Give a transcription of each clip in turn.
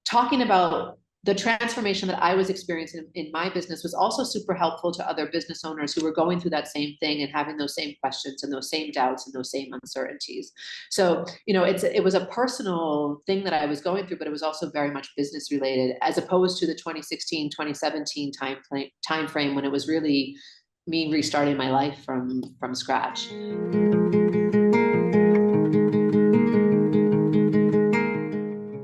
talking about the transformation that I was experiencing in my business was also super helpful to other business owners who were going through that same thing and having those same questions and those same doubts and those same uncertainties. So, it was a personal thing that I was going through, but it was also very much business related, as opposed to the 2016, 2017 time frame when it was really me restarting my life from scratch.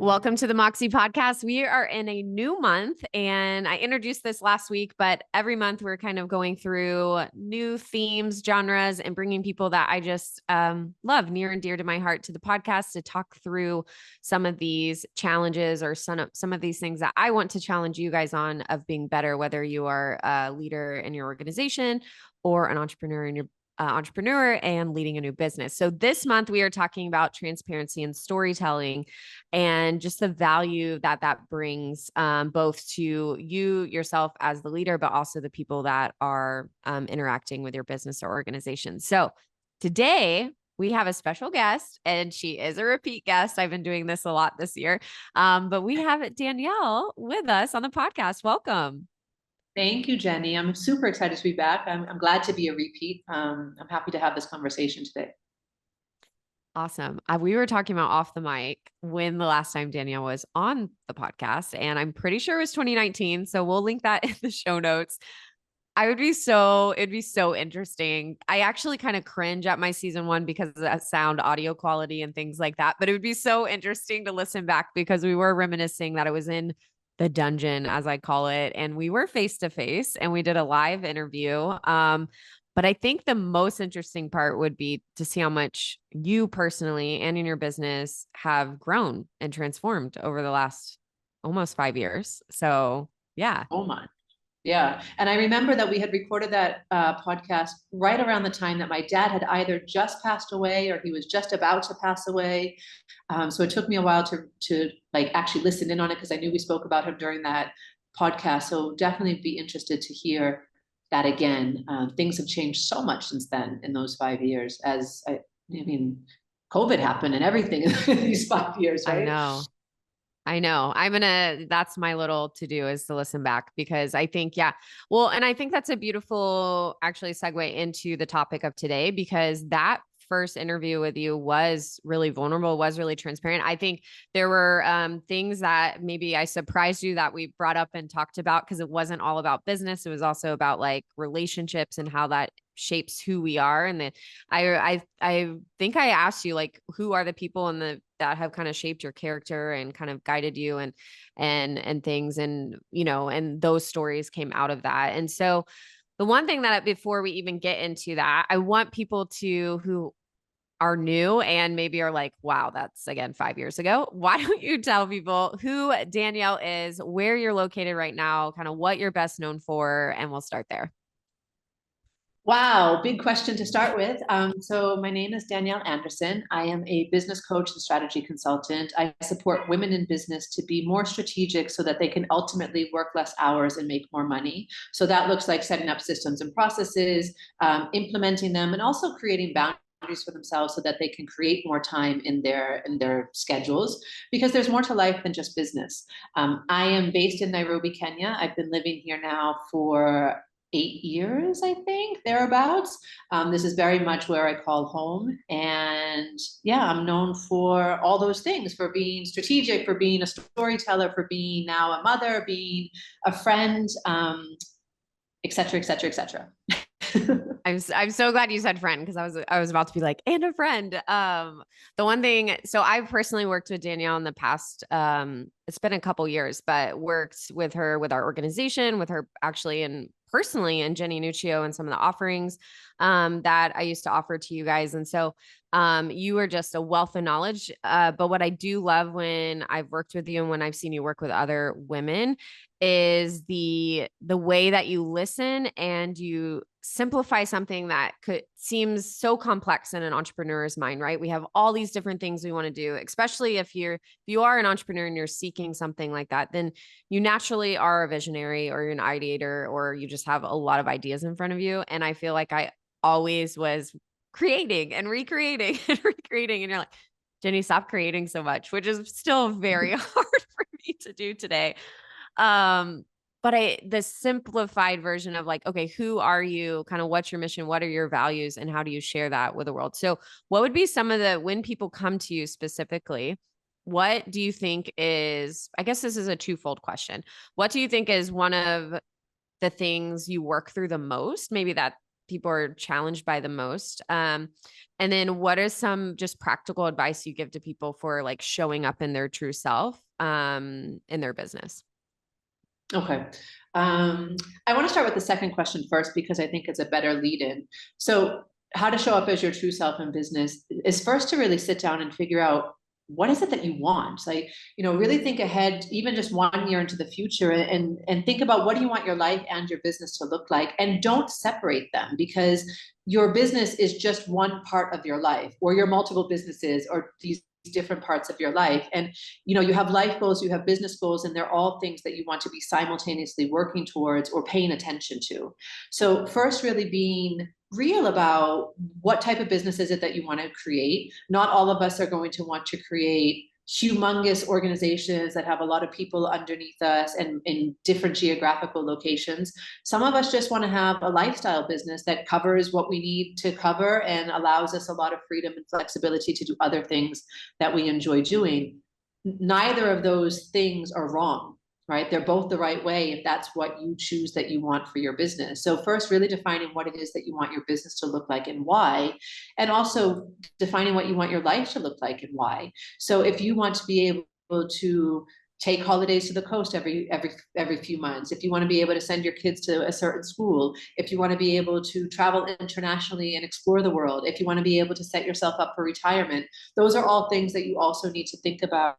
Welcome to the Moxie Podcast. We are in a new month, and I introduced this last week, but every month we're kind of going through new themes, genres, and bringing people that I just love near and dear to my heart to the podcast to talk through some of these challenges or some of these things that I want to challenge you guys on of being better, whether you are a leader in your organization or an entrepreneur in your entrepreneur and leading a new business. So this month we are talking about transparency and storytelling and just the value that that brings both to you yourself as the leader, but also the people that are interacting with your business or organization. So today we have a special guest, and she is a repeat guest. I've been doing this a lot this year, but we have Danielle with us on the podcast. Welcome. Thank you, Jenny. I'm super excited to be back. I'm glad to be a repeat. I'm happy to have this conversation today. Awesome. We were talking about off the mic when the last time Danielle was on the podcast, and I'm pretty sure it was 2019. So we'll link that in the show notes. It'd be so interesting. I actually kind of cringe at my season one because of that sound audio quality and things like that. But it would be so interesting to listen back because we were reminiscing that it was in the dungeon, as I call it. And we were face to face and we did a live interview. But I think the most interesting part would be to see how much you personally and in your business have grown and transformed over the last almost 5 years. So yeah. Oh my. Yeah. And I remember that we had recorded that podcast right around the time that my dad had either just passed away or he was just about to pass away. So it took me a while to like actually listen in on it because I knew we spoke about him during that podcast. So definitely be interested to hear that again. Things have changed so much since then in those 5 years I mean, COVID happened and everything in these 5 years, right? I know. That's my little to do is to listen back because I think, yeah. Well, and I think that's a beautiful actually segue into the topic of today because that first interview with you was really vulnerable, was really transparent. I think there were things that maybe I surprised you that we brought up and talked about because it wasn't all about business. It was also about like relationships and how that shapes who we are. And then I think I asked you like, who are the people that have kind of shaped your character and kind of guided you and things. And, and those stories came out of that. And so the one thing that before we even get into that, I want people who are new and maybe are like, wow, that's again 5 years ago. Why don't you tell people who Danielle is, where you're located right now, kind of what you're best known for, and we'll start there. Wow, big question to start with. So my name is Danielle Anderson. I am a business coach and strategy consultant. I support women in business to be more strategic so that they can ultimately work less hours and make more money. So that looks like setting up systems and processes, implementing them, and also creating boundaries for themselves so that they can create more time in their schedules, because there's more to life than just business. I am based in Nairobi, Kenya. I've been living here now for 8 years, I think, thereabouts. This is very much where I call home. And yeah, I'm known for all those things, for being strategic, for being a storyteller, for being now a mother, being a friend, et cetera, et cetera, et cetera. I'm so glad you said friend because I was about to be like, and a friend. The one thing, so I've personally worked with Danielle in the past. It's been a couple years, but worked with her with our organization, with her actually and personally and Jenny Nuccio and some of the offerings that I used to offer to you guys. And so you are just a wealth of knowledge. But what I do love when I've worked with you and when I've seen you work with other women is the way that you listen and you simplify something that seems so complex in an entrepreneur's mind, right? We have all these different things we want to do, especially if you are an entrepreneur and you're seeking something like that, then you naturally are a visionary or you're an ideator or you just have a lot of ideas in front of you. And I feel like I always was creating and recreating and recreating. And you're like, Jenny, stop creating so much, which is still very hard for me to do today. But the simplified version of like, okay, who are you? Kind of what's your mission? What are your values? And how do you share that with the world? So what would be some of when people come to you specifically, what do you think is, I guess this is a twofold question. What do you think is one of the things you work through the most? Maybe that people are challenged by the most. And then what is some just practical advice you give to people for like showing up in their true self, in their business? Okay. I want to start with the second question first because I think it's a better lead in. So, how to show up as your true self in business is first to really sit down and figure out what is it that you want. Like, really think ahead, even just 1 year into the future, and think about what do you want your life and your business to look like, and don't separate them because your business is just one part of your life, or your multiple businesses, or these different parts of your life. And you have life goals, you have business goals, and they're all things that you want to be simultaneously working towards or paying attention to. So first, really being real about what type of business is it that you want to create. Not all of us are going to want to create humongous organizations that have a lot of people underneath us and in different geographical locations. Some of us just want to have a lifestyle business that covers what we need to cover and allows us a lot of freedom and flexibility to do other things that we enjoy doing. Neither of those things are wrong, right? They're both the right way if that's what you choose that you want for your business. So first, really defining what it is that you want your business to look like and why, and also defining what you want your life to look like and why. So if you want to be able to take holidays to the coast every few months, if you want to be able to send your kids to a certain school, if you want to be able to travel internationally and explore the world, if you want to be able to set yourself up for retirement, those are all things that you also need to think about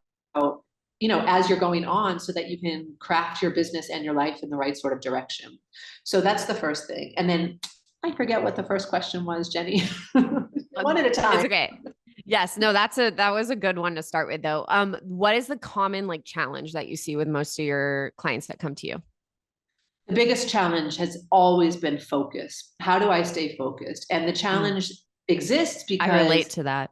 as you're going on so that you can craft your business and your life in the right sort of direction. So that's the first thing. And then I forget what the first question was, Jenny. One at a time. It's okay. Yes. No, that was a good one to start with though. What is the common like challenge that you see with most of your clients that come to you? The biggest challenge has always been focus. How do I stay focused? And the challenge exists because I relate to that.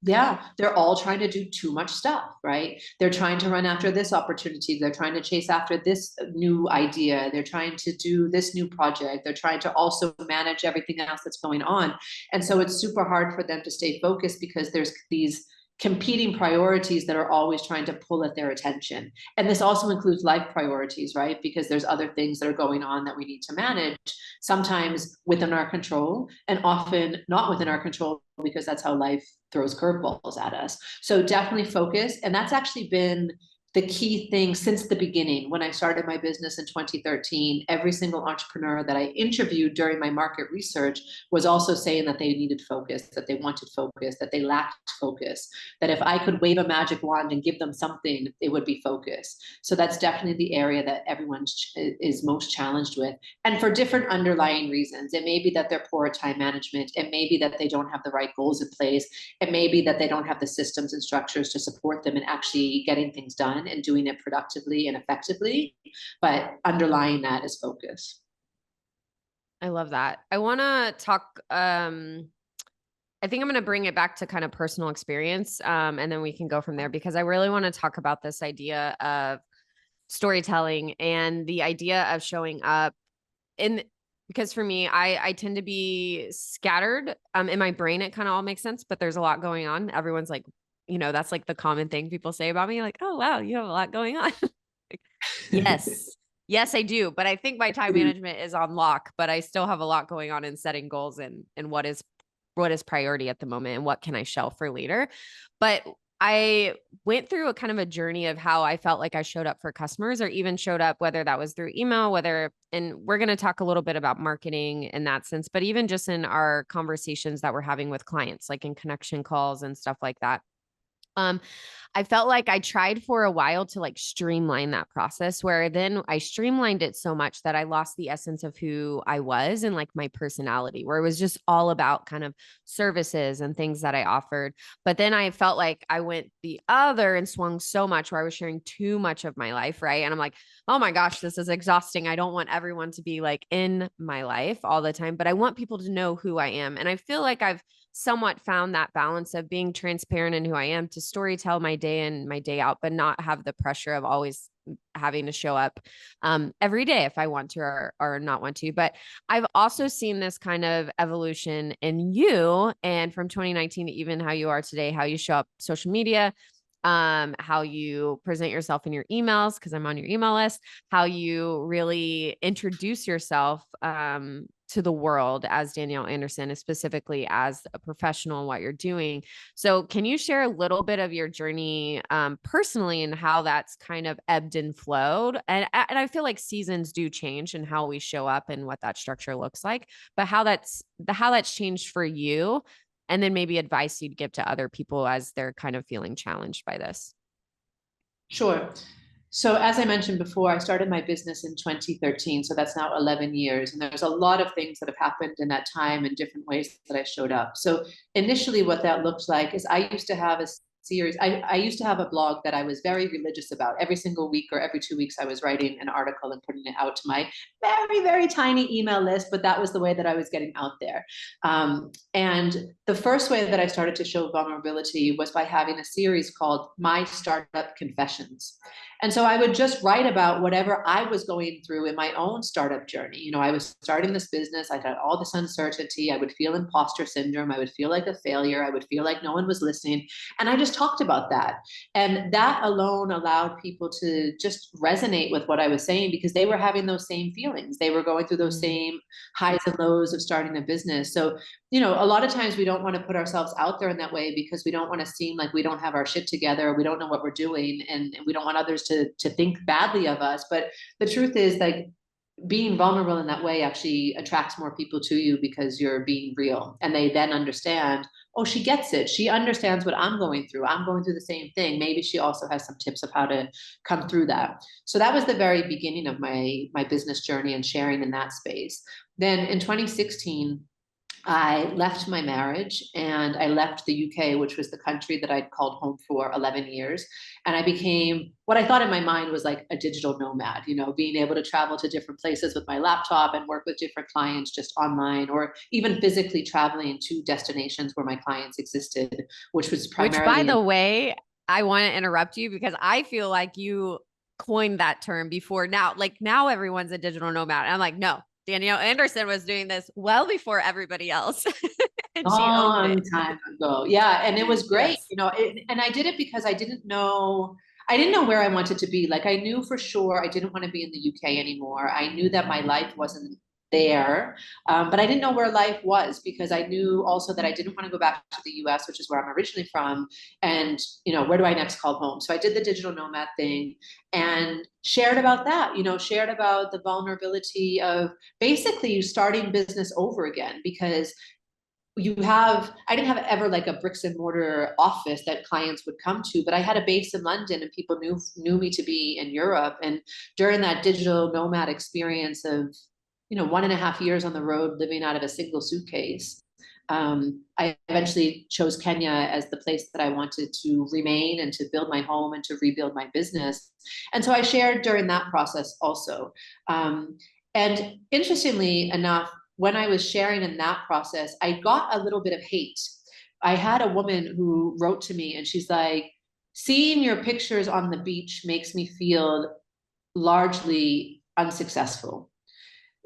Yeah, they're all trying to do too much stuff, right? They're trying to run after this opportunity. They're trying to chase after this new idea. They're trying to do this new project. They're trying to also manage everything else that's going on. And so it's super hard for them to stay focused because there's these competing priorities that are always trying to pull at their attention. And this also includes life priorities, right? Because there's other things that are going on that we need to manage, sometimes within our control and often not within our control because that's how life throws curveballs at us. So definitely focus. And that's actually been the key thing since the beginning. When I started my business in 2013, every single entrepreneur that I interviewed during my market research was also saying that they needed focus, that they wanted focus, that they lacked focus, that if I could wave a magic wand and give them something, it would be focus. So that's definitely the area that everyone is most challenged with. And for different underlying reasons. It may be that they're poor at time management. It may be that they don't have the right goals in place. It may be that they don't have the systems and structures to support them in actually getting things done and doing it productively and effectively, but underlying that is focus. I love that. I want to talk, I think I'm going to bring it back to kind of personal experience. And then we can go from there because I really want to talk about this idea of storytelling and the idea of showing up because for me, I tend to be scattered, in my brain. It kind of all makes sense, but there's a lot going on. Everyone's like, that's like the common thing people say about me. Like, oh, wow, you have a lot going on. Like, yes. Yes, I do. But I think my time management is on lock, but I still have a lot going on in setting goals and what is priority at the moment and what can I shelve for later. But I went through a kind of a journey of how I felt like I showed up for customers or even showed up, whether that was through email, and we're going to talk a little bit about marketing in that sense, but even just in our conversations that we're having with clients, like in connection calls and stuff like that. I felt like I tried for a while to like streamline that process where then I streamlined it so much that I lost the essence of who I was and like my personality, where it was just all about kind of services and things that I offered. But then I felt like I went the other and swung so much where I was sharing too much of my life. Right. And I'm like, oh my gosh, this is exhausting. I don't want everyone to be like in my life all the time, but I want people to know who I am. And I feel like I've somewhat found that balance of being transparent in who I am, to story tell my day in, my day out, but not have the pressure of always having to show up every day if I want to or not want to. But I've also seen this kind of evolution in you, and from 2019 to even how you are today, how you show up social media, how you present yourself in your emails, because I'm on your email list, how you really introduce yourself to the world as Danielle Anderson, and specifically as a professional and what you're doing. So can you share a little bit of your journey personally and how that's kind of ebbed and flowed? And I feel like seasons do change and how we show up and what that structure looks like, but how that's changed for you, and then maybe advice you'd give to other people as they're kind of feeling challenged by this. Sure. So as I mentioned before, I started my business in 2013. So that's now 11 years. And there's a lot of things that have happened in that time and different ways that I showed up. So initially what that looked like is I used to have a series. I used to have a blog that I was very religious about. Every single week or every 2 weeks, I was writing an article and putting it out to my very, very tiny email list, but that was the way that I was getting out there. And the first way that I started to show vulnerability was by having a series called My Startup Confessions. And so I would just write about whatever I was going through in my own startup journey. You know, I was starting this business. I had all this uncertainty. I would feel imposter syndrome. I would feel like a failure. I would feel like no one was listening. And I just talked about that. And that alone allowed people to just resonate with what I was saying, because they were having those same feelings. They were going through those same highs and lows of starting a business. So, you know, a lot of times we don't want to put ourselves out there in that way because we don't want to seem like we don't have our shit together. We don't know what we're doing, and we don't want others to think badly of us. But the truth is, like, being vulnerable in that way actually attracts more people to you because you're being real, and they then understand, oh, she gets it. She understands what I'm going through. I'm going through the same thing. Maybe she also has some tips of how to come through that. So that was the very beginning of my business journey and sharing in that space. Then in 2016, I left my marriage and I left the UK, which was the country that I'd called home for 11 years. And I became what I thought in my mind was like a digital nomad, you know, being able to travel to different places with my laptop and work with different clients just online, or even physically traveling to destinations where my clients existed, which was Which, by primarily the way, I want to interrupt you because I feel like you coined that term before now. Like now everyone's a digital nomad. I'm like, no, Danielle Anderson was doing this well before everybody else. And she owned long it. time ago. Yeah. And it was great, Yes. you know, and I did it because I didn't know where I wanted to be. Like I knew for sure I didn't want to be in the UK anymore. I knew that my life wasn't there, but I didn't know where life was, because I knew also that I didn't want to go back to the US, which is where I'm originally from. And, you know, where do I next call home? So I did the digital nomad thing and shared about that, you know, shared about the vulnerability of basically starting business over again, because I didn't have ever like a bricks and mortar office that clients would come to, but I had a base in London and people knew me to be in Europe. And during that digital nomad experience of, you know, 1.5 years on the road living out of a single suitcase, I eventually chose Kenya as the place that I wanted to remain and to build my home and to rebuild my business. And so I shared during that process also. And interestingly enough, when I was sharing in that process, I got a little bit of hate. I had a woman who wrote to me and she's like, seeing your pictures on the beach makes me feel largely unsuccessful.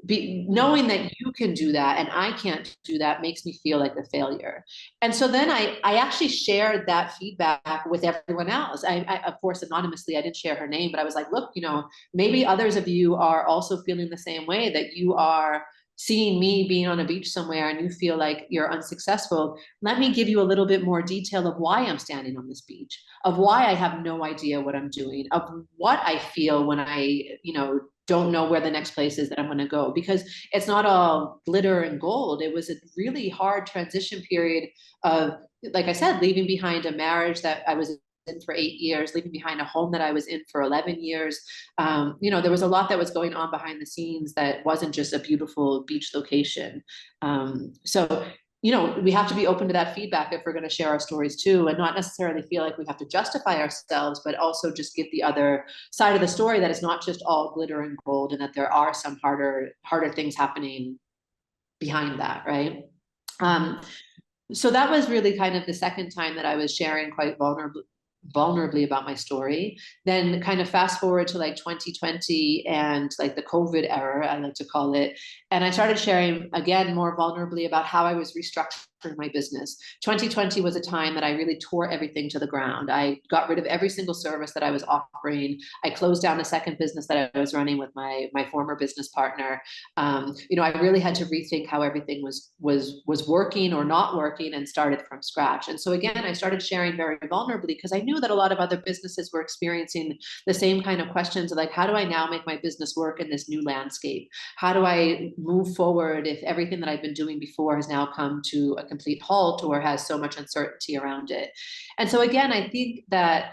Knowing that you can do that and I can't do that makes me feel like a failure. And so then I actually shared that feedback with everyone else. Of course, anonymously, I didn't share her name, but I was like, look, you know, maybe others of you are also feeling the same way, that you are seeing me being on a beach somewhere and you feel like you're unsuccessful. Let me give you a little bit more detail of why I'm standing on this beach, of why I have no idea what I'm doing, of what I feel when I, you know, don't know where the next place is that I'm going to go, because it's not all glitter and gold. It was a really hard transition period of, like I said, leaving behind a marriage that I was in for 8 years, leaving behind a home that I was in for 11 years. You know, there was a lot that was going on behind the scenes that wasn't just a beautiful beach location. So, you know, we have to be open to that feedback if we're going to share our stories too, and not necessarily feel like we have to justify ourselves, but also just get the other side of the story, that it's not just all glitter and gold, and that there are some harder things happening behind that, right? So that was really kind of the second time that I was sharing quite vulnerably about my story. Then kind of fast forward to like 2020 and like the COVID era, I like to call it. And I started sharing again more vulnerably about how I was restructuring my business. 2020 was a time that I really tore everything to the ground. I got rid of every single service that I was offering. I closed down a second business that I was running with my former business partner. I really had to rethink how everything was working or not working, and started from scratch. And so again, I started sharing very vulnerably because I knew that a lot of other businesses were experiencing the same kind of questions of like, how do I now make my business work in this new landscape? How do I move forward if everything that I've been doing before has now come to a complete halt or has so much uncertainty around it? And so again, I think that,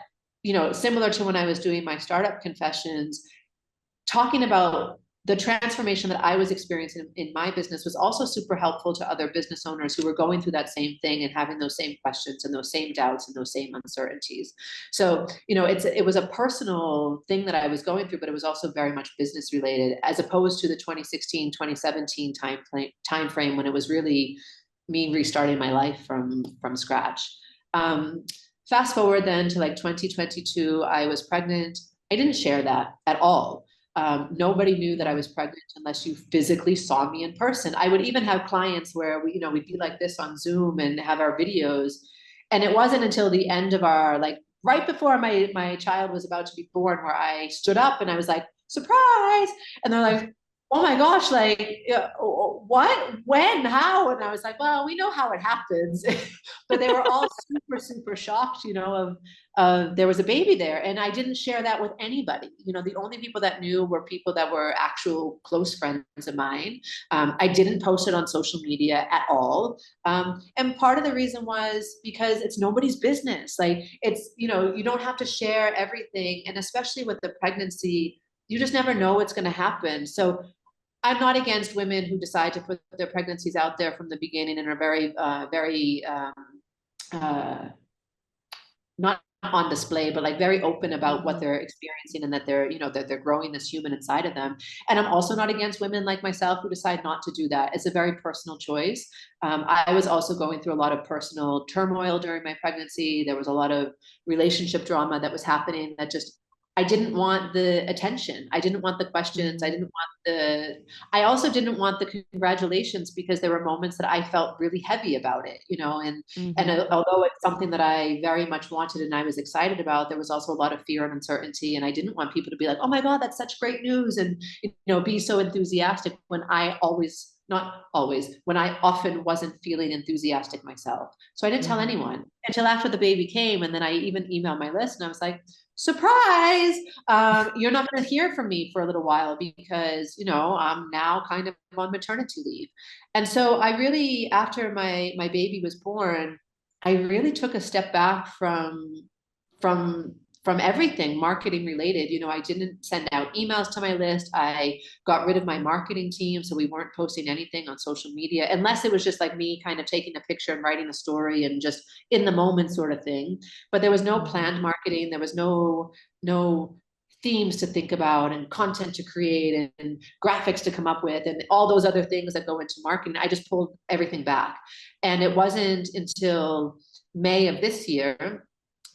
similar to when I was doing my startup confessions, talking about the transformation that I was experiencing in my business was also super helpful to other business owners who were going through that same thing and having those same questions and those same doubts and those same uncertainties. So, it was a personal thing that I was going through, but it was also very much business related, as opposed to the 2016, 2017 time frame when it was really me restarting my life from scratch. Fast forward then to like 2022, I was pregnant. I didn't share that at all. Nobody knew that I was pregnant unless you physically saw me in person. I would even have clients where we'd be like this on Zoom and have our videos. And it wasn't until the end of our, like right before my child was about to be born, where I stood up and I was like, surprise. And they're like, oh my gosh, like, what, when, how? And I was like, well, we know how it happens. But they were all super, super shocked, of there was a baby there. And I didn't share that with anybody. The only people that knew were people that were actual close friends of mine. I didn't post it on social media at all. And part of the reason was because it's nobody's business. Like you don't have to share everything. And especially with the pregnancy, you just never know what's going to happen. So I'm not against women who decide to put their pregnancies out there from the beginning and are very uh, not on display, but like very open about what they're experiencing, and that they're growing this human inside of them. And I'm also not against women like myself who decide not to do that. It's a very personal choice. I was also going through a lot of personal turmoil during my pregnancy. There was a lot of relationship drama that was happening that just, I didn't want the attention. I didn't want the questions. I also didn't want the congratulations, because there were moments that I felt really heavy about it, and although it's something that I very much wanted and I was excited about, there was also a lot of fear and uncertainty. And I didn't want people to be like, oh my God, that's such great news. And, be so enthusiastic when not always, when I often wasn't feeling enthusiastic myself. So I didn't tell anyone until after the baby came. And then I even emailed my list and I was like, surprise, you're not going to hear from me for a little while because, I'm now kind of on maternity leave. And so I really, after my baby was born, I really took a step back from from everything marketing related. I didn't send out emails to my list. I got rid of my marketing team, so we weren't posting anything on social media unless it was just like me kind of taking a picture and writing a story and just in the moment sort of thing. But there was no planned marketing. There was no themes to think about and content to create and graphics to come up with and all those other things that go into marketing. I just pulled everything back. And it wasn't until May of this year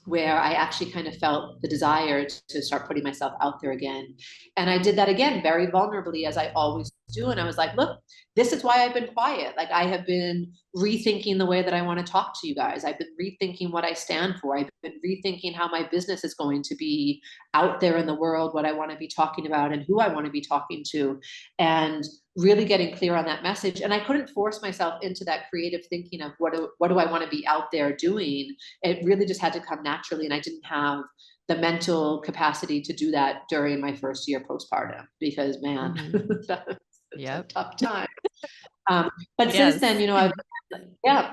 where I actually kind of felt the desire to start putting myself out there again. And I did that again, very vulnerably, as I always do. And I was like, look, this is why I've been quiet. Like I have been rethinking the way that I want to talk to you guys. I've been rethinking what I stand for. I've been rethinking how my business is going to be out there in the world, what I want to be talking about and who I want to be talking to. And really getting clear on that message. And I couldn't force myself into that creative thinking of what do I want to be out there doing? It really just had to come naturally. And I didn't have the mental capacity to do that during my first year postpartum, because man, that's a tough time. But since then,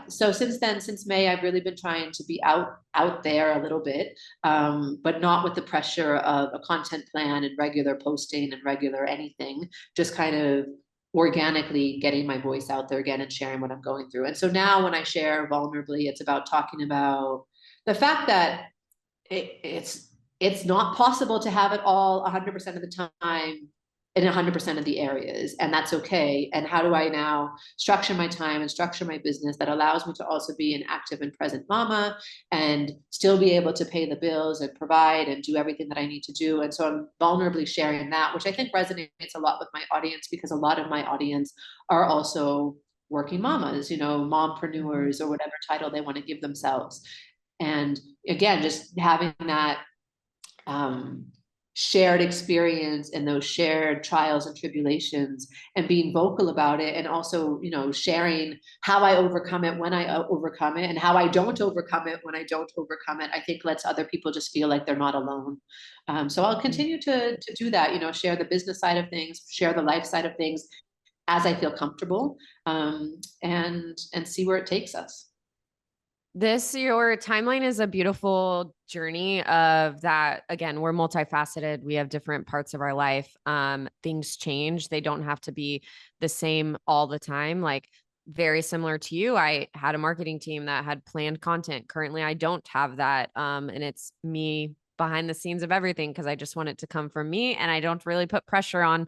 so since May, I've really been trying to be out there a little bit, but not with the pressure of a content plan and regular posting and regular anything, just kind of organically getting my voice out there again and sharing what I'm going through. And so now when I share vulnerably, it's about talking about the fact that it's not possible to have it all 100% of the time in 100% of the areas, and that's okay. And how do I now structure my time and structure my business that allows me to also be an active and present mama and still be able to pay the bills and provide and do everything that I need to do? And so I'm vulnerably sharing that, which I think resonates a lot with my audience, because a lot of my audience are also working mamas, mompreneurs, or whatever title they want to give themselves. And again, just having that shared experience and those shared trials and tribulations, and being vocal about it, and also sharing how I overcome it when I overcome it, and how I don't overcome it when I don't overcome it, I think lets other people just feel like they're not alone. So I'll continue to do that, share the business side of things, share the life side of things as I feel comfortable, and see where it takes us. Your timeline is a beautiful journey of that. Again, we're multifaceted. We have different parts of our life. Things change. They don't have to be the same all the time. Like, very similar to you, I had a marketing team that had planned content. Currently, I don't have that. And it's me behind the scenes of everything, because I just want it to come from me, and I don't really put pressure on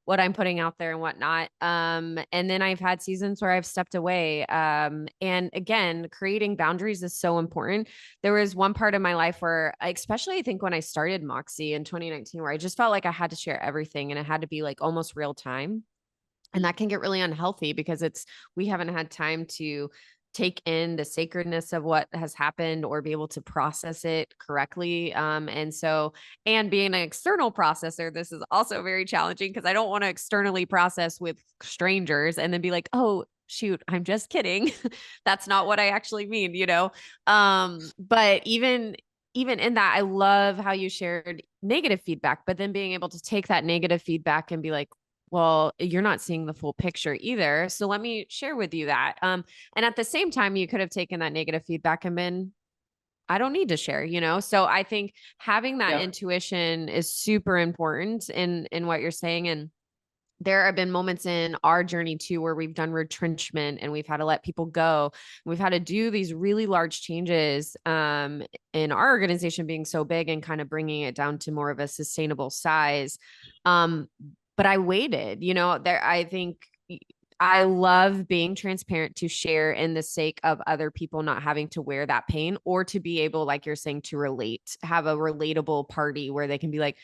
what I'm putting out there and whatnot. And then I've had seasons where I've stepped away. And again, creating boundaries is so important. There was one part of my life where, especially I think when I started Moxie in 2019, where I just felt like I had to share everything, and it had to be like almost real time. And that can get really unhealthy, because we haven't had time to take in the sacredness of what has happened or be able to process it correctly. And being an external processor, this is also very challenging, because I don't want to externally process with strangers and then be like, oh, shoot, I'm just kidding. That's not what I actually mean. But even in that, I love how you shared negative feedback, but then being able to take that negative feedback and be like, well, you're not seeing the full picture either. So let me share with you that. And at the same time, you could have taken that negative feedback and been, I don't need to share. So I think having that intuition is super important in what you're saying. And there have been moments in our journey too, where we've done retrenchment and we've had to let people go. We've had to do these really large changes in our organization being so big, and kind of bringing it down to more of a sustainable size. But I waited, I think I love being transparent to share in the sake of other people not having to wear that pain, or to be able, like you're saying, to relate, have a relatable party where they can be like,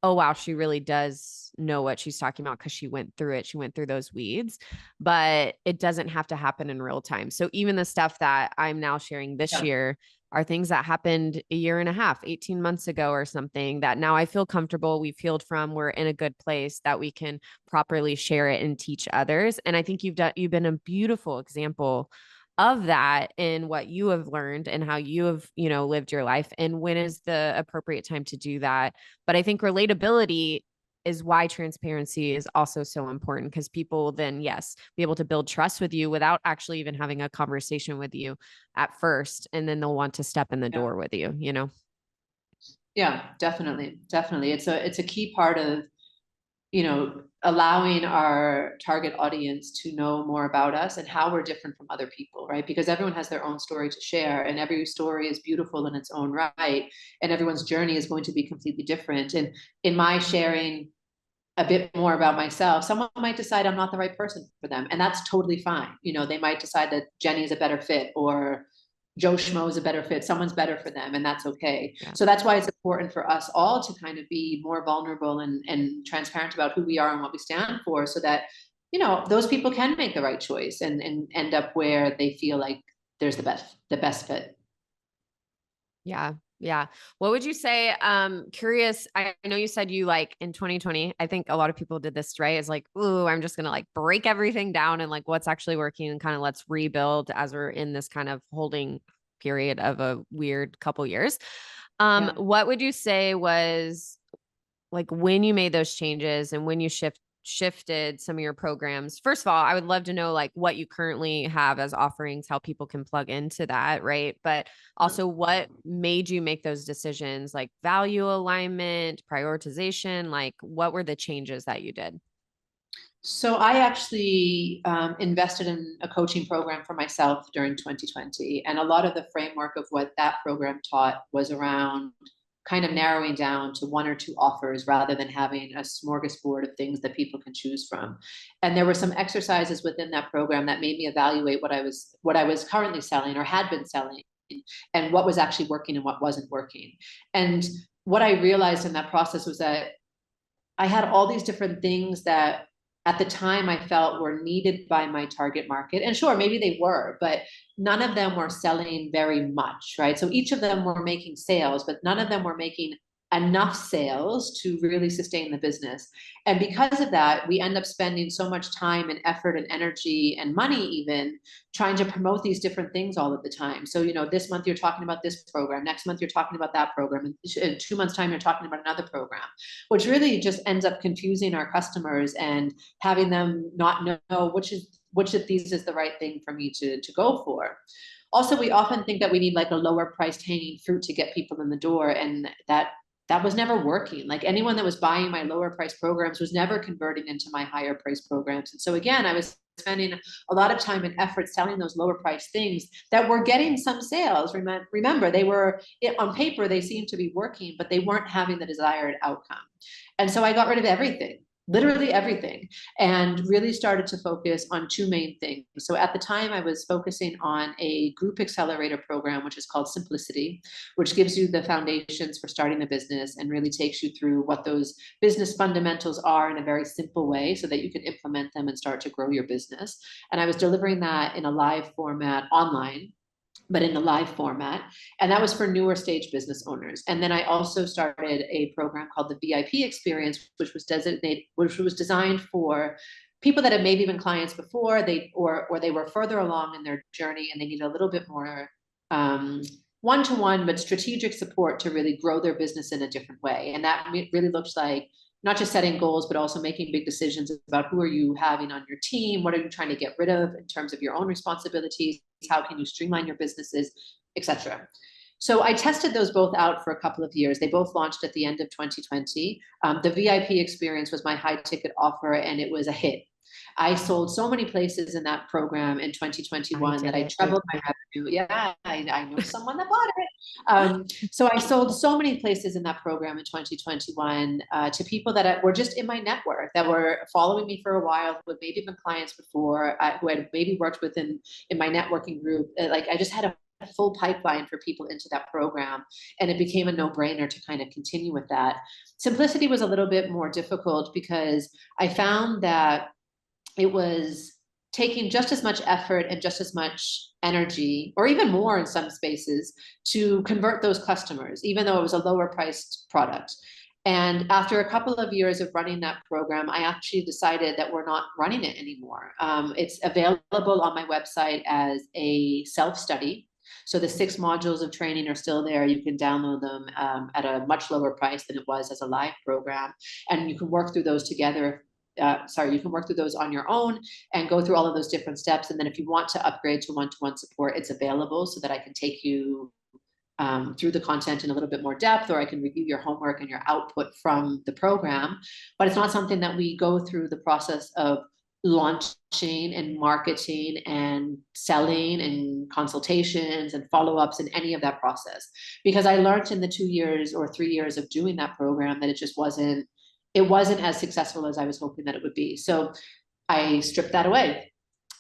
oh, wow, she really does know what she's talking about, because she went through it. She went through those weeds, but it doesn't have to happen in real time. So even the stuff that I'm now sharing this year are things that happened a year and a half, 18 months ago or something, that now I feel comfortable. We've healed from, we're in a good place that we can properly share it and teach others. And I think you've been a beautiful example of that in what you have learned and how you have, lived your life, and when is the appropriate time to do that. But I think relatability is why transparency is also so important, because people will then, yes, be able to build trust with you without actually even having a conversation with you at first. And then they'll want to step in the door with you. Yeah, definitely. Definitely. It's a key part of, allowing our target audience to know more about us and how we're different from other people, right? Because everyone has their own story to share, and every story is beautiful in its own right. And everyone's journey is going to be completely different. And in my sharing a bit more about myself, someone might decide I'm not the right person for them. And that's totally fine. They might decide that Jenny is a better fit, or Joe Schmo is a better fit. Someone's better for them, and that's okay. Yeah. So that's why it's important for us all to kind of be more vulnerable and transparent about who we are and what we stand for, so that, those people can make the right choice and end up where they feel like there's the best fit. Yeah. Yeah. What would you say? Curious. I know you said you, like, in 2020, I think a lot of people did this, right? It's like, ooh, I'm just going to, like, break everything down and, like, what's actually working, and kind of let's rebuild, as we're in this kind of holding period of a weird couple years. What would you say was, like, when you made those changes and when you shifted some of your programs? First of all, I would love to know, like, what you currently have as offerings, how people can plug into that, right? But also, what made you make those decisions, like value alignment, prioritization, like what were the changes that you did? So I actually invested in a coaching program for myself during 2020. And a lot of the framework of what that program taught was around kind of narrowing down to 1 or 2 offers rather than having a smorgasbord of things that people can choose from. And there were some exercises within that program that made me evaluate what I was currently selling or had been selling, and what was actually working and what wasn't working. And what I realized in that process was that I had all these different things that at the time I felt were needed by my target market. And sure, maybe they were, but none of them were selling very much, right? So each of them were making sales, but none of them were making enough sales to really sustain the business. And because of that, we end up spending so much time and effort and energy and money even trying to promote these different things all of the time. So, this month you're talking about this program, next month you're talking about that program, and in 2 months' time you're talking about another program, which really just ends up confusing our customers and having them not know which of these is the right thing for me to go for. Also, we often think that we need like a lower priced hanging fruit to get people in the door, and that was never working. Like anyone that was buying my lower price programs was never converting into my higher price programs. And so again, I was spending a lot of time and effort selling those lower price things that were getting some sales. Remember, they were on paper, they seemed to be working, but they weren't having the desired outcome. And so I got rid of everything, literally everything, and really started to focus on 2 main things. So at the time I was focusing on a group accelerator program, which is called Simplicity, which gives you the foundations for starting a business and really takes you through what those business fundamentals are in a very simple way so that you can implement them and start to grow your business. And I was delivering that in a live format online, but in a live format. And that was for newer stage business owners. And then I also started a program called the VIP experience, which was designed for people that had maybe been clients before, or they were further along in their journey and they needed a little bit more one-to-one, but strategic support to really grow their business in a different way. And that really looks like not just setting goals, but also making big decisions about who are you having on your team, what are you trying to get rid of in terms of your own responsibilities, how can you streamline your businesses, etc. So I tested those both out for a couple of years. They both launched at the end of 2020. The VIP experience was my high ticket offer, and it was a hit. I sold so many places in that program in 2021 that I trebled my revenue. Yeah, I know someone that bought it. So I sold so many places in that program in 2021 to people that were just in my network, that were following me for a while, who had maybe been clients before, who had maybe worked with in my networking group. Like I just had a full pipeline for people into that program, and it became a no-brainer to kind of continue with that. Simplicity was a little bit more difficult because I found that it was taking just as much effort and just as much energy, or even more in some spaces, to convert those customers, even though it was a lower priced product. And after a couple of years of running that program, I actually decided that we're not running it anymore. It's available on my website as a self-study. So the 6 modules of training are still there. You can download them at a much lower price than it was as a live program. And you can work through those together. You can work through those on your own and go through all of those different steps. And then if you want to upgrade to one-to-one support, it's available so that I can take you through the content in a little bit more depth, or I can review your homework and your output from the program. But it's not something that we go through the process of launching and marketing and selling and consultations and follow-ups and any of that process. Because I learned in the 2 years or 3 years of doing that program that it wasn't as successful as I was hoping that it would be. So I stripped that away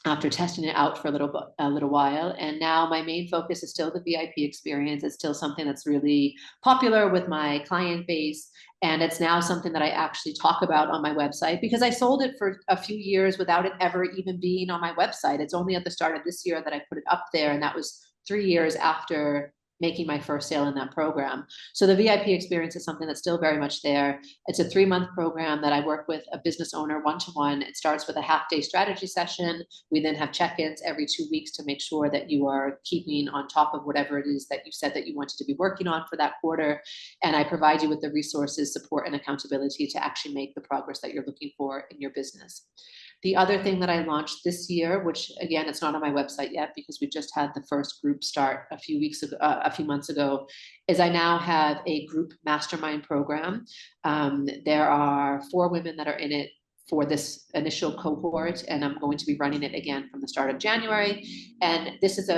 after testing it out for a little while. And now my main focus is still the VIP experience. It's still something that's really popular with my client base. And it's now something that I actually talk about on my website, because I sold it for a few years without it ever even being on my website. It's only at the start of this year that I put it up there. And that was 3 years after making my first sale in that program. So the VIP experience is something that's still very much there. It's a 3-month program that I work with a business owner one-to-one. It starts with a half-day strategy session. We then have check-ins every 2 weeks to make sure that you are keeping on top of whatever it is that you said that you wanted to be working on for that quarter. And I provide you with the resources, support, and accountability to actually make the progress that you're looking for in your business. The other thing that I launched this year, which again, it's not on my website yet because we just had the first group start a few months ago, is I now have a group mastermind program. There are 4 women that are in it for this initial cohort, and I'm going to be running it again from the start of January. And this is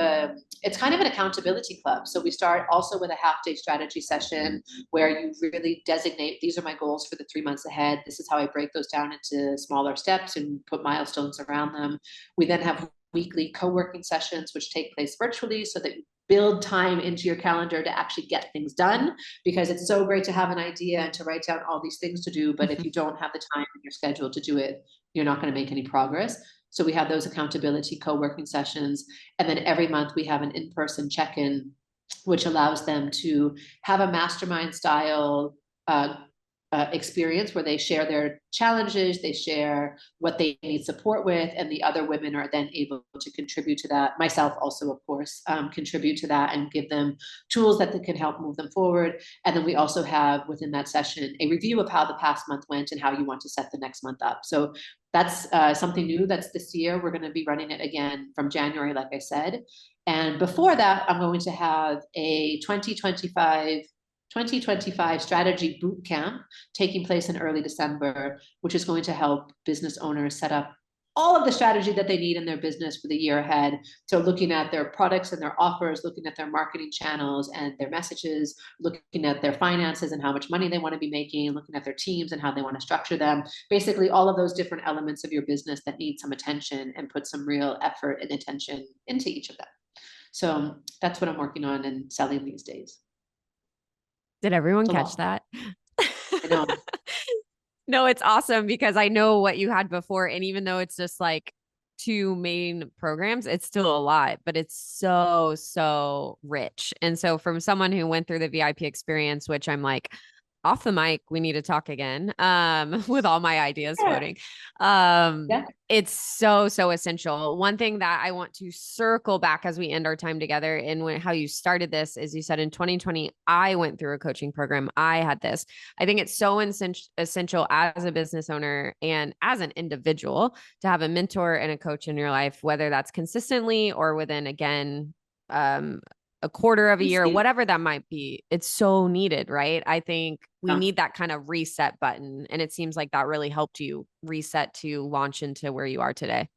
it's kind of an accountability club. So we start also with a half-day strategy session where you really designate, these are my goals for the 3 months ahead. This is how I break those down into smaller steps and put milestones around them. We then have weekly co-working sessions, which take place virtually, so that you build time into your calendar to actually get things done, because it's so great to have an idea and to write down all these things to do, but if you don't have the time in your schedule to do it, you're not going to make any progress. So we have those accountability co-working sessions, and then every month we have an in-person check-in, which allows them to have a mastermind style experience where they share their challenges, they share what they need support with, and the other women are then able to contribute to that. Myself also, of course, contribute to that and give them tools that can help move them forward. And then we also have within that session a review of how the past month went and how you want to set the next month up. So that's something new that's this year. We're going to be running it again from January, like I said. And before that, I'm going to have a 2025 strategy boot camp taking place in early December, which is going to help business owners set up all of the strategy that they need in their business for the year ahead. So looking at their products and their offers, looking at their marketing channels and their messages, looking at their finances and how much money they want to be making, looking at their teams and how they want to structure them. Basically, all of those different elements of your business that need some attention, and put some real effort and attention into each of them. So that's what I'm working on and selling these days. Did everyone catch that? I know. No, it's awesome because I know what you had before. And even though it's just like 2 main programs, it's still a lot, but it's so, so rich. And so from someone who went through the VIP experience, which I'm like, off the mic, we need to talk again with all my ideas floating. It's so, so essential. One thing that I want to circle back as we end our time together, and how you started this is you said in 2020, I went through a coaching program. I had this. I think it's so essential as a business owner and as an individual to have a mentor and a coach in your life, whether that's consistently or within, again, a quarter of a year, whatever that might be. It's so needed, right? I think we need that kind of reset button. And it seems like that really helped you reset to launch into where you are today.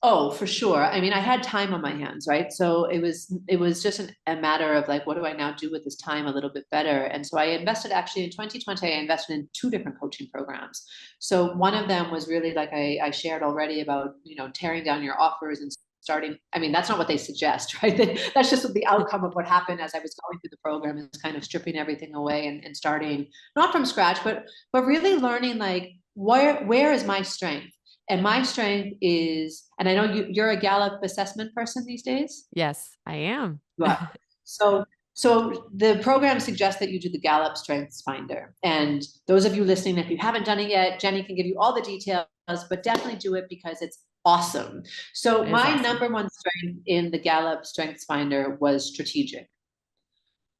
Oh, for sure. I mean, I had time on my hands, right? So it was just a matter of like, what do I now do with this time a little bit better? And so I invested, actually in 2020, I invested in 2 different coaching programs. So one of them was really like I shared already about, tearing down your offers and starting. I mean, that's not what they suggest, right? That's just the outcome of what happened as I was going through the program, is kind of stripping everything away and starting not from scratch, but really learning like where is my strength? And my strength is, and I know you're a Gallup assessment person these days. Yes, I am. Right. So the program suggests that you do the Gallup Strengths Finder. And those of you listening, if you haven't done it yet, Jenny can give you all the details, but definitely do it because it's awesome. So my number one strength in the Gallup Strengths Finder was strategic.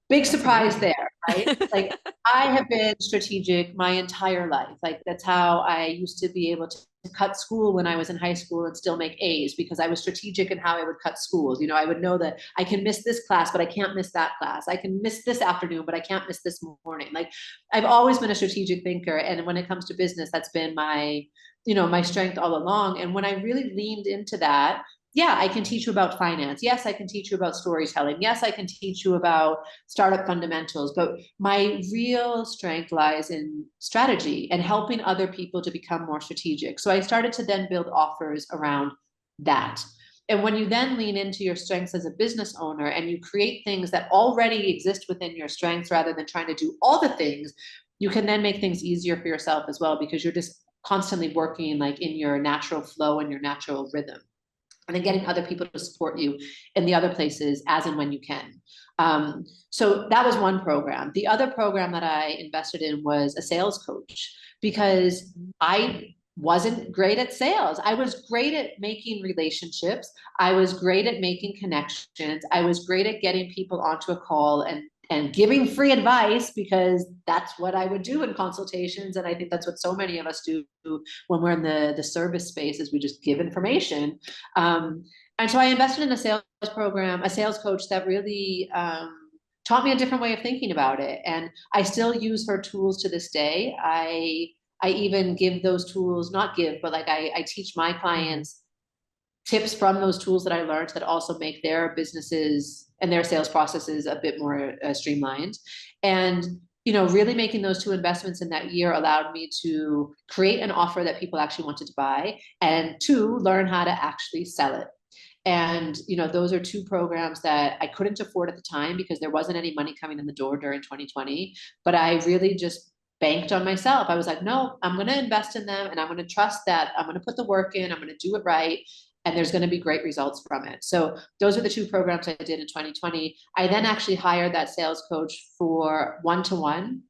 Big surprise there, right? Like, I have been strategic my entire life. Like, that's how I used to be able to cut school when I was in high school and still make A's, because I was strategic in how I would cut schools. I would know that I can miss this class, but I can't miss that class. I can miss this afternoon, but I can't miss this morning. Like, I've always been a strategic thinker. And when it comes to business, that's been my strength all along. And when I really leaned into that, yeah, I can teach you about finance. Yes, I can teach you about storytelling. Yes, I can teach you about startup fundamentals. But my real strength lies in strategy and helping other people to become more strategic. So I started to then build offers around that. And when you then lean into your strengths as a business owner and you create things that already exist within your strengths rather than trying to do all the things, you can then make things easier for yourself as well, because you're just constantly working like in your natural flow and your natural rhythm. And then getting other people to support you in the other places as and when you can. So that was one program. The other program that I invested in was a sales coach, because I wasn't great at sales. I was great at making relationships. I was great at making connections. I was great at getting people onto a call and giving free advice, because that's what I would do in consultations. And I think that's what so many of us do when we're in the service space, is we just give information. And so I invested in a sales program, a sales coach that really taught me a different way of thinking about it. And I still use her tools to this day. I even give those tools, not give, but like I teach my clients tips from those tools that I learned that also make their businesses and their sales processes a bit more streamlined. And, you know, really making those two investments in that year allowed me to create an offer that people actually wanted to buy, and two, learn how to actually sell it. And, you know, those are two programs that I couldn't afford at the time because there wasn't any money coming in the door during 2020. But I really just banked on myself. I was like, no, I'm going to invest in them and I'm going to trust that I'm going to put the work in, I'm going to do it right. And there's going to be great results from it. So those are the two programs I did in 2020. I then actually hired that sales coach for one-to-one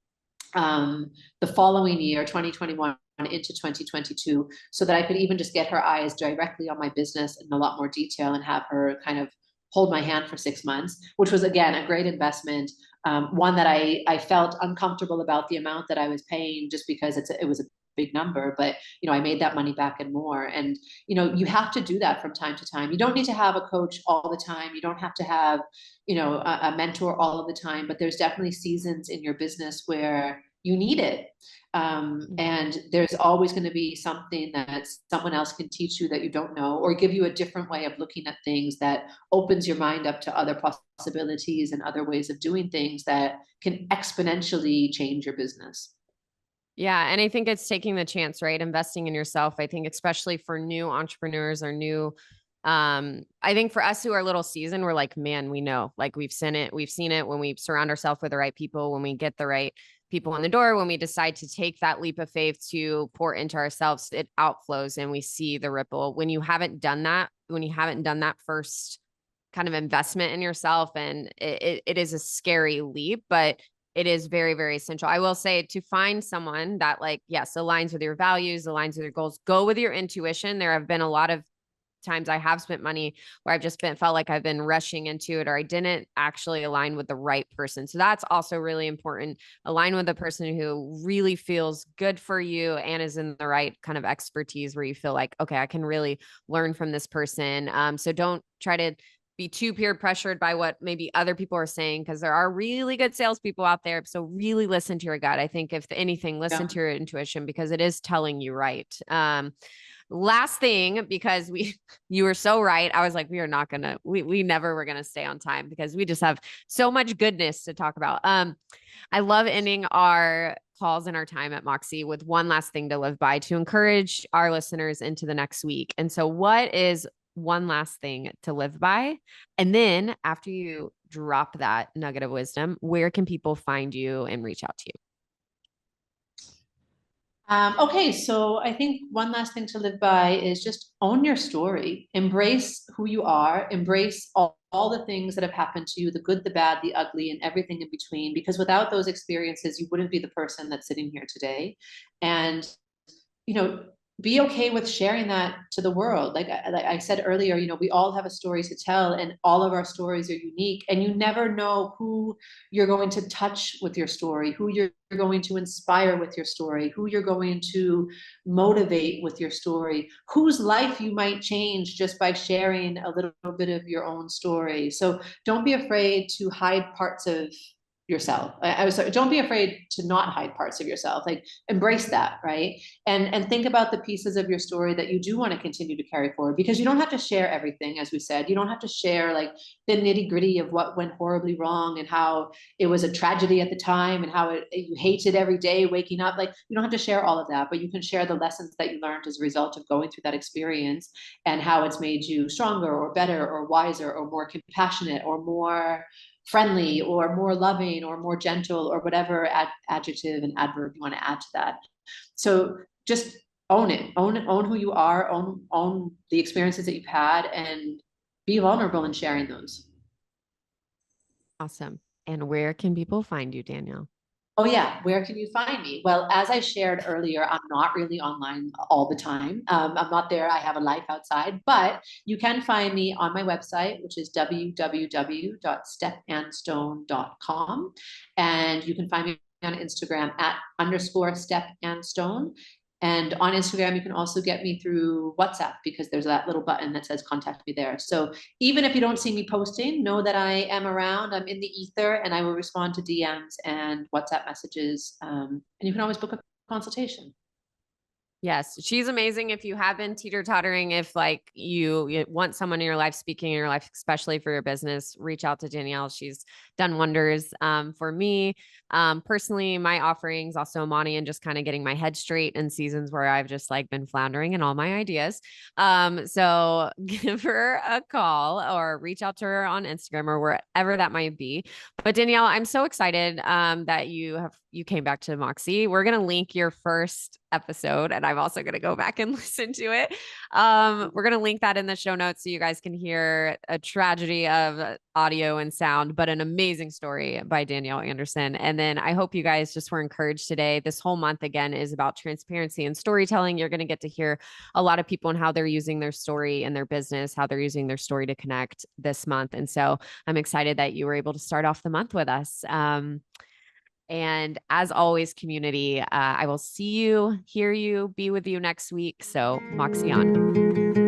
the following year, 2021 into 2022, so that I could even just get her eyes directly on my business in a lot more detail and have her kind of hold my hand for 6 months, which was, again, a great investment. One that I felt uncomfortable about the amount that I was paying just because it was a big number, but, you know, I made that money back and more. And, you know, you have to do that from time to time. You don't need to have a coach all the time. You don't have to have, you know, a mentor all of the time, but there's definitely seasons in your business where you need it. And there's always going to be something that someone else can teach you that you don't know, or give you a different way of looking at things that opens your mind up to other possibilities and other ways of doing things that can exponentially change your business. Yeah. And I think it's taking the chance, right? Investing in yourself. I think, especially for new entrepreneurs or new, I think for us who are a little seasoned, we're like, man, we know, like we've seen it when we surround ourselves with the right people, when we get the right people in the door, when we decide to take that leap of faith to pour into ourselves, it outflows and we see the ripple. When you haven't done that first kind of investment in yourself, and it is a scary leap, but it is very, very essential. I will say, to find someone that, like, yes, aligns with your values, aligns with your goals, go with your intuition. There have been a lot of times I have spent money where I've just felt like I've been rushing into it, or I didn't actually align with the right person. So that's also really important. Align with the person who really feels good for you and is in the right kind of expertise where you feel like, okay, I can really learn from this person. So don't try to be too peer pressured by what maybe other people are saying, because there are really good salespeople out there. So really listen to your gut. I think if anything, listen to your intuition, because it is telling you right. Last thing, because you were so right. I was like, we never were going to stay on time because we just have so much goodness to talk about. I love ending our calls and our time at Moxie with one last thing to live by, to encourage our listeners into the next week. And so what is one last thing to live by? And then after you drop that nugget of wisdom, where can people find you and reach out to you? Okay, so I think one last thing to live by is just own your story, embrace who you are, embrace all the things that have happened to you, the good, the bad, the ugly, and everything in between, because without those experiences, you wouldn't be the person that's sitting here today. And, you know, be okay with sharing that to the world. Like I said earlier, you know, we all have a story to tell, and all of our stories are unique, and you never know who you're going to touch with your story, who you're going to inspire with your story, who you're going to motivate with your story, whose life you might change just by sharing a little bit of your own story. So don't be afraid to hide parts of yourself. I was sorry, don't be afraid to not hide parts of yourself. Like, embrace that, right? And think about the pieces of your story that you do want to continue to carry forward, because you don't have to share everything. As we said, you don't have to share like the nitty gritty of what went horribly wrong and how it was a tragedy at the time and how you hated every day waking up. Like, you don't have to share all of that, but you can share the lessons that you learned as a result of going through that experience, and how it's made you stronger or better or wiser or more compassionate or more friendly or more loving or more gentle, or whatever adjective and adverb you want to add to that. So just own it, own who you are, own the experiences that you've had, and be vulnerable in sharing those. Awesome. And where can people find you, Danielle? Oh yeah, where can you find me? Well, as I shared earlier, I'm not really online all the time. I'm not there. I have a life outside, but you can find me on my website, which is www.stepandstone.com. And you can find me on Instagram at _stepandstone. And on Instagram, you can also get me through WhatsApp, because there's that little button that says contact me there. So even if you don't see me posting, know that I am around. I'm in the ether, and I will respond to DMs and WhatsApp messages. And you can always book a consultation. Yes, she's amazing. If you have been teeter-tottering, if like you want someone in your life speaking in your life, especially for your business, reach out to Danielle. She's done wonders for me. Personally, my offerings, also Monty, and just kind of getting my head straight in seasons where I've just like been floundering in all my ideas. So give her a call or reach out to her on Instagram or wherever that might be. But Danielle, I'm so excited that you came back to Moxie. We're gonna link your first episode, and I'm also gonna go back and listen to it. We're gonna link that in the show notes so you guys can hear a tragedy of audio and sound, but an amazing story by Danielle Anderson. And then I hope you guys just were encouraged today. This whole month again is about transparency and storytelling. You're gonna get to hear a lot of people and how they're using their story in their business, how they're using their story to connect this month. And so I'm excited that you were able to start off the month with us. And as always, community, I will see you, hear you, be with you next week. So Moxie on.